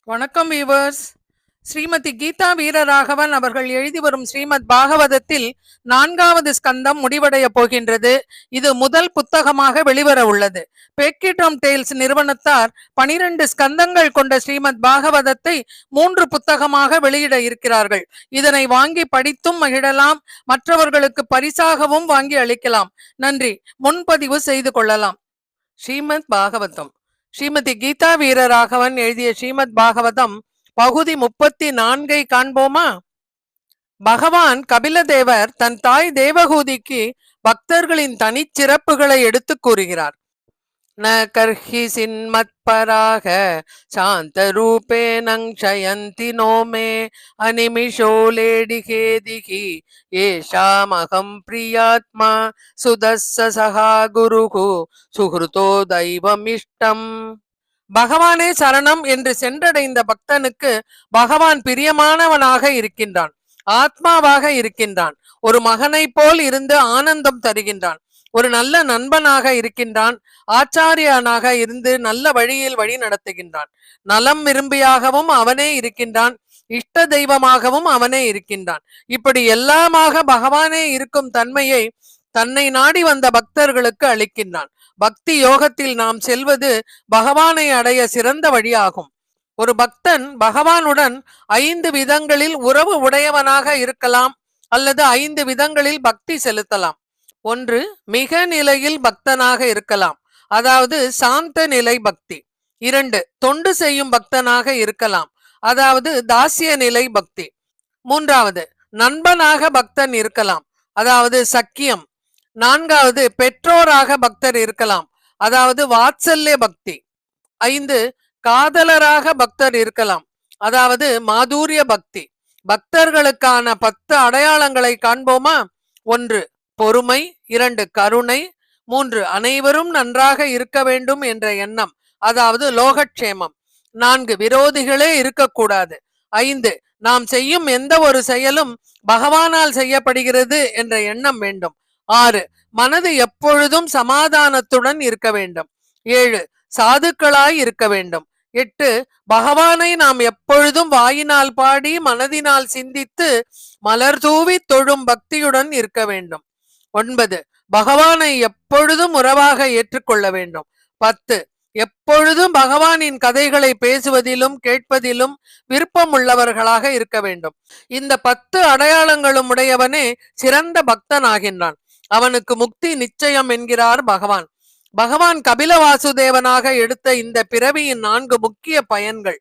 வணக்கம் வீவர்ஸ். ஸ்ரீமதி கீதா வீரராகவன் அவர்கள் எழுதி வரும் ஸ்ரீமத் பாகவதத்தில் 4வது ஸ்கந்தம் முடிவடைய போகின்றது. இது முதல் புத்தகமாக வெளிவர உள்ளது. பேக்கிட்ரம் டேல்ஸ் நிறுவனத்தார் 12 ஸ்கந்தங்கள் கொண்ட ஸ்ரீமத் பாகவதத்தை 3 புத்தகமாக வெளியிட இருக்கிறார்கள். இதனை வாங்கி படித்தும் மகிழலாம், மற்றவர்களுக்கு பரிசாகவும் வாங்கி அளிக்கலாம். நன்றி. முன்பதிவு செய்து கொள்ளலாம். ஸ்ரீமத் பாகவதம். ஸ்ரீமதி கீதா வீரராகவன் எழுதிய ஸ்ரீமத் பாகவதம் பகுதி 34 காண்போமா? பகவான் கபிலதேவர் தன் தாய் தேவகூதிக்கு பக்தர்களின் தனிச்சிறப்புகளை எடுத்து கூறுகிறார். ந கர்ஹி சின்மத்பராக சாந்த ரூபேணங் க்ஷயந்தி நோமே அனிமிஷோ லேடிகேதிகி ஏஷாமகம் பிரியாத்மா சுதஸ்ஸ சகா குருகு சுஹ்ருதோ தெய்வமிஷ்டம். பகவானே சரணம் என்று சென்றடைந்த பக்தனுக்கு பகவான் பிரியமானவனாக இருக்கின்றான், ஆத்மாவாக இருக்கின்றான், ஒரு மகனை போல் இருந்து ஆனந்தம் தருகின்றான், ஒரு நல்ல நண்பனாக இருக்கின்றான், ஆச்சாரியனாக இருந்து நல்ல வழியில் வழி நடத்துகின்றான், நலம் விரும்பியாகவும் அவனே இருக்கின்றான், இஷ்ட தெய்வமாகவும் அவனே இருக்கின்றான். இப்படி எல்லாமாக பகவானே இருக்கும் தன்மையை தன்னை நாடி வந்த பக்தர்களுக்கு அளிக்கின்றான். பக்தி யோகத்தில் நாம் செல்வது பகவானை அடைய சிறந்த வழியாகும். ஒரு பக்தன் பகவானுடன் 5 விதங்களில் உறவு உடையவனாக இருக்கலாம், அல்லது 5 விதங்களில் பக்தி செலுத்தலாம். 1. மிக நிலையில் பக்தனாக இருக்கலாம், அதாவது சாந்த நிலை பக்தி. 2. தொண்டு செய்யும் பக்தனாக இருக்கலாம், அதாவது தாசிய நிலை பக்தி. 3. நண்பனாக பக்தன் இருக்கலாம், அதாவது சக்கியம். 4. பெற்றோராக பக்தர் இருக்கலாம், அதாவது வாத்சல்ய பக்தி. 5. காதலராக பக்தர் இருக்கலாம், அதாவது மாதுரிய பக்தி. பக்தர்களுக்கான 10 அடையாளங்களை காண்போமா? 1. பொறுமை. 2. கருணை. 3. அனைவரும் நன்றாக இருக்க வேண்டும் என்ற எண்ணம், அதாவது லோகக்ஷேமம். 4. விரோதிகளே இருக்கக்கூடாது. 5. நாம் செய்யும் எந்த ஒரு செயலும் பகவானால் செய்யப்படுகிறது என்ற எண்ணம் வேண்டும். 6. மனது எப்பொழுதும் சமாதானத்துடன் இருக்க வேண்டும். 7. சாதுக்களாய் இருக்க வேண்டும். 8. பகவானை நாம் எப்பொழுதும் வாயினால் பாடி மனதினால் சிந்தித்து மலர் தூவி தொழும் பக்தியுடன் இருக்க வேண்டும். 9. பகவானை எப்பொழுதும் உறவாக ஏற்றுக்கொள்ள வேண்டும். 10. எப்பொழுதும் பகவானின் கதைகளை பேசுவதிலும் கேட்பதிலும் விருப்பம் உள்ளவர்களாக இருக்க வேண்டும். இந்த 10 அடையாளங்களும் உடையவனே சிறந்த பக்தன் ஆகின்றான். அவனுக்கு முக்தி நிச்சயம் என்கிறார் பகவான். பகவான் கபில வாசுதேவனாக எடுத்த இந்த பிறவியின் 4 முக்கிய பயன்கள்.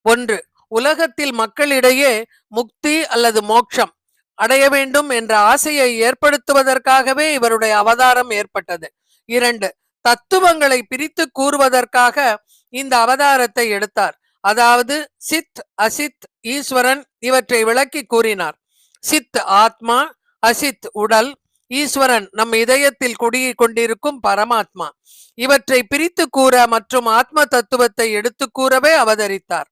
1. உலகத்தில் மக்களிடையே முக்தி அல்லது மோட்சம் அடைய வேண்டும் என்ற ஆசையை ஏற்படுத்துவதற்காகவே இவருடைய அவதாரம் ஏற்பட்டது. 2. தத்துவங்களை பிரித்து கூறுவதற்காக இந்த அவதாரத்தை எடுத்தார். அதாவது சித், அசித், ஈஸ்வரன் இவற்றை விளக்கி கூறினார். சித் ஆத்மா, அசித் உடல், ஈஸ்வரன் நம் இதயத்தில் குடியை கொண்டிருக்கும் பரமாத்மா. இவற்றை பிரித்து கூற மற்றும் ஆத்ம தத்துவத்தை எடுத்து கூறவே அவதரித்தார்.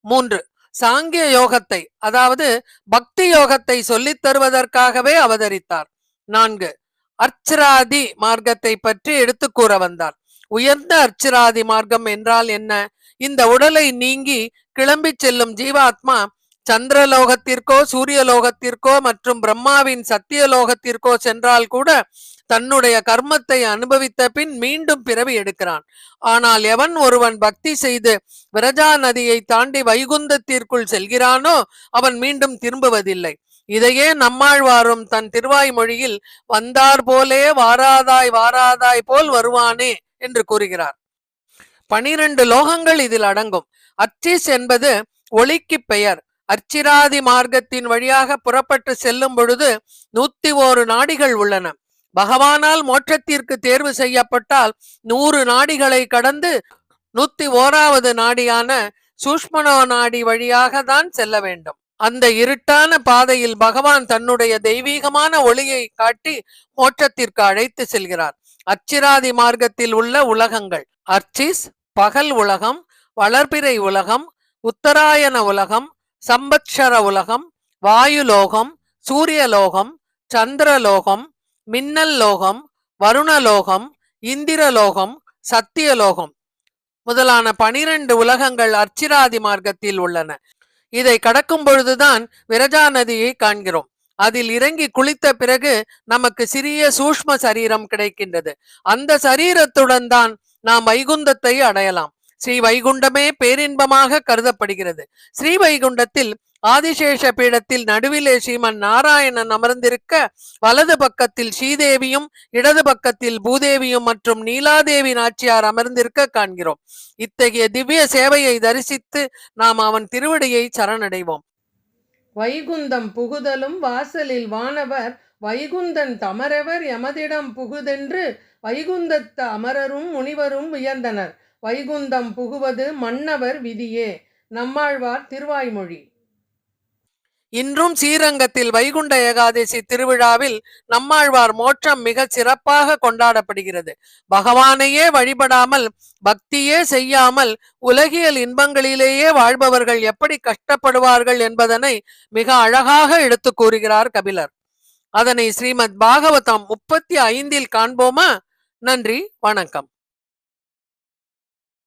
3. சாங்கிய யோகத்தை, அதாவது பக்தி யோகத்தை சொல்லித் தருவதற்காகவே அவதரித்தார். 4. அர்ச்சராதி மார்க்கத்தை பற்றி எடுத்து கூற வந்தார். உயர்ந்த அர்ச்சராதி மார்க்கம் என்றால் என்ன? இந்த உடலை நீங்கி கிளம்பி செல்லும் ஜீவாத்மா சந்திரலோகத்திற்கோ சூரியலோகத்திற்கோ மற்றும் பிரம்மாவின் சத்தியலோகத்திற்கோ சென்றால் கூட தன்னுடைய கர்மத்தை அனுபவித்த பின் மீண்டும் பிறவி எடுக்கிறான். ஆனால் எவன் ஒருவன் பக்தி செய்து விரஜா நதியை தாண்டி வைகுந்தத்திற்குள் செல்கிறானோ அவன் மீண்டும் திரும்புவதில்லை. இதையே நம்மாழ்வாரும் தன் திருவாய்மொழியில் வந்தார் போலே வாராதாய் வாராதாய் போல் வருவானே என்று கூறுகிறார். 12 லோகங்கள் இதில் அடங்கும். அர்ச்சிஸ் என்பது ஒளிக்கு பெயர். அர்ச்சிராதி மார்க்கத்தின் வழியாக புறப்பட்டு செல்லும் பொழுது 101 நாடிகள் உள்ளன. பகவானால் மோட்சத்திற்கு தேர்வு செய்யப்பட்டால் 100 நாடிகளை கடந்து 101வது நாடியான சூஷ்மனோ நாடி வழியாக தான் செல்ல வேண்டும். அந்த இருட்டான பாதையில் பகவான் தன்னுடைய தெய்வீகமான ஒளியை காட்டி மோட்சத்திற்கு அழைத்து செல்கிறார். அர்ச்சிராதி மார்க்கத்தில் உள்ள உலகங்கள்: அர்ச்சிஸ் பகல் உலகம், வளர்பிறை உலகம், உத்தராயண உலகம், சம்பத்சர உலகம், வாயுலோகம், சூரியலோகம், சந்திரலோகம், மின்னல் லோகம், வருணலோகம், இந்திரலோகம், சத்தியலோகம். முதலான 12 உலகங்கள் அர்ச்சிராதி மார்க்கத்தில் உள்ளன. இதை கடக்கும் பொழுதுதான் விரஜா நதியை காண்கிறோம். அதில் இறங்கி குளித்த பிறகு நமக்கு சிறிய சூஷ்ம சரீரம் கிடைக்கின்றது. அந்த சரீரத்துடன் தான் நாம் வைகுந்தத்தை அடையலாம். ஸ்ரீ வைகுண்டமே பேரின்பமாக கருதப்படுகிறது. ஸ்ரீ வைகுண்டத்தில் ஆதிசேஷ பீடத்தில் நடுவிலே ஸ்ரீமன் நாராயணன் அமர்ந்திருக்க, வலது பக்கத்தில் ஸ்ரீதேவியும் இடது பக்கத்தில் பூதேவியும் மற்றும் நீலாதேவி நாச்சியார் அமர்ந்திருக்க காண்கிறோம். இத்தகைய திவ்ய சேவையை தரிசித்து நாம் அவன் திருவடியை சரணடைவோம். வைகுந்தம் புகுதலும் வாசலில் வானவர் வைகுந்தன் தமரவர் எமதிடம் புகுதென்று வைகுந்தத்த அமரரும் முனிவரும் வியந்தனர். வைகுந்தம் புகுவது மன்னவர் விதியே. நம்மாழ்வார் திருவாய்மொழி. இன்றும் ஸ்ரீரங்கத்தில் வைகுண்ட ஏகாதசி திருவிழாவில் நம்மாழ்வார் மோட்சம் மிக சிறப்பாக கொண்டாடப்படுகிறது. பகவானையே வழிபடாமல் பக்தியே செய்யாமல் உலகியல் இன்பங்களிலேயே வாழ்பவர்கள் எப்படி கஷ்டப்படுவார்கள் என்பதனை மிக அழகாக எடுத்து கூறுகிறார் கபிலர். அதனை ஸ்ரீமத் பாகவதம் 35 காண்போமா? நன்றி, வணக்கம்.